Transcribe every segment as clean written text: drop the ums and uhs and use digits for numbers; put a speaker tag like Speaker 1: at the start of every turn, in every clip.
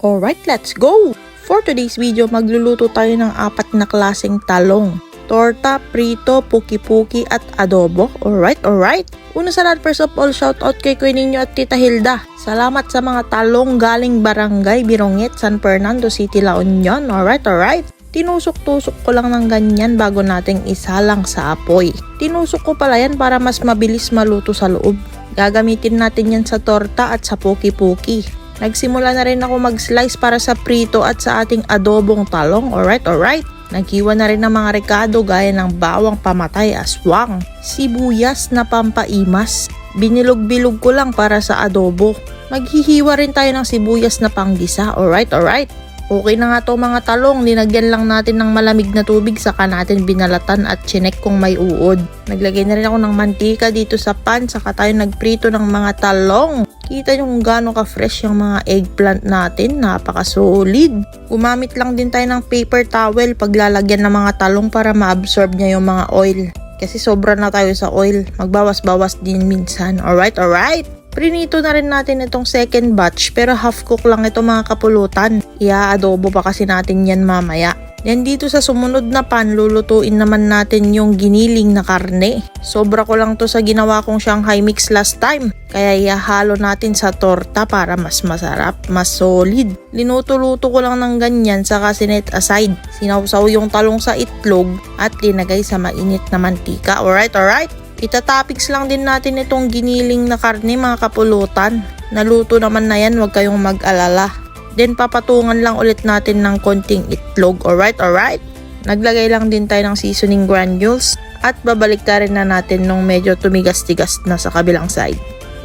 Speaker 1: Alright, let's go! For today's video, magluluto tayo ng 4 na klaseng talong. Torta, prito, puki-puki at adobo. Alright. Una sa lahat, first of all, shoutout kay Kuya Ninyo at Tita Hilda. Salamat sa mga talong galing Barangay Birongit, San Fernando City, La Union. Alright. Tinusok-tusok ko lang ng ganyan bago nating isalang sa apoy. Tinusok ko pala yan para mas mabilis maluto sa loob. Gagamitin natin yan sa torta at sa puki-puki. Nagsimula na rin ako mag-slice para sa prito at sa ating adobong talong. Alright. Naghiwa na rin ng mga rekado gaya ng bawang pamatay, aswang, sibuyas na pampaimas. Binilog-bilog ko lang para sa adobo. Maghihiwa rin tayo ng sibuyas na panggisa. Alright. Okay na nga to mga talong, linagyan lang natin ng malamig na tubig saka natin binalatan at chinek kung may uod. Naglagay na rin ako ng mantika dito sa pan saka tayo nagprito ng mga talong. Kita nyo kung gaano ka-fresh yung mga eggplant natin, napaka-solid. Gumamit lang din tayo ng paper towel paglalagyan ng mga talong para ma-absorb niya yung mga oil. Kasi sobra na tayo sa oil, magbawas-bawas din minsan. Alright. Prinito na rin natin itong second batch pero half cook lang ito mga kapulutan. Ia-adobo pa kasi natin yan mamaya. Then dito sa sumunod na pan, lulutuin naman natin yung giniling na karne. Sobra ko lang to sa ginawa kong Shanghai mix last time. Kaya ihalo natin sa torta para mas masarap, mas solid. Linuto-luto ko lang ng ganyan saka sinet aside. Sinawsaw yung talong sa itlog at linagay sa mainit na mantika. Alright. Itatopics lang din natin itong giniling na karne mga kapulutan. Naluto naman na yan, huwag kayong mag-alala. Then papatungan lang ulit natin ng konting itlog. Alright. Naglagay lang din tayo ng seasoning granules at babalik na natin nung medyo tumigas-tigas na sa kabilang side.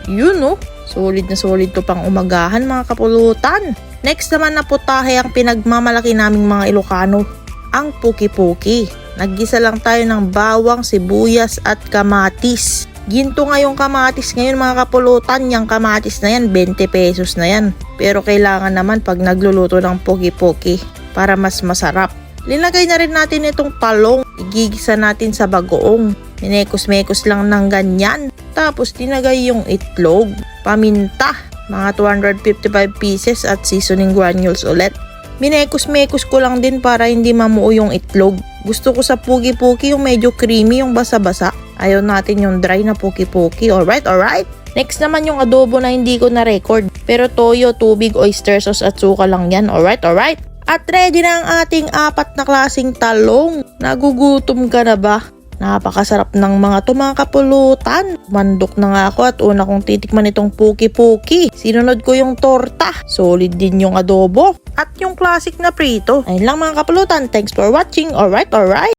Speaker 1: Yun solid na solid to pang umagahan mga kapulutan. Next naman na putahe ang pinagmamalaki naming mga Ilocano, ang puki-puki. Naggisa lang tayo ng bawang, sibuyas at kamatis. Ginto nga yung kamatis ngayon mga kapulutan. Yung kamatis na yan, 20 pesos na yan. Pero kailangan naman pag nagluluto ng puki-puki para mas masarap. Linagay na rin natin itong talong. Igigisa natin sa bagoong. Minekos-mekos lang ng ganyan. Tapos tinagay yung itlog, paminta, mga 255 pieces at seasoning granules ulit. Minekos-mekos ko lang din para hindi mamuo yung itlog. Gusto ko sa puki-puki yung medyo creamy, yung basa-basa. Ayaw natin yung dry na puki-puki. Alright. Next naman yung adobo na hindi ko na-record. Pero toyo, tubig, oyster sauce at suka lang yan. Alright. At ready na ang ating 4 na klaseng talong. Nagugutom ka na ba? Napakasarap ng mga to mga kapulutan. Mandok na nga ako at una kong titikman itong puki-puki. Sinunod ko yung torta. Solid din yung adobo. At yung classic na prito. Ayun lang mga kapulutan. Thanks for watching. Alright.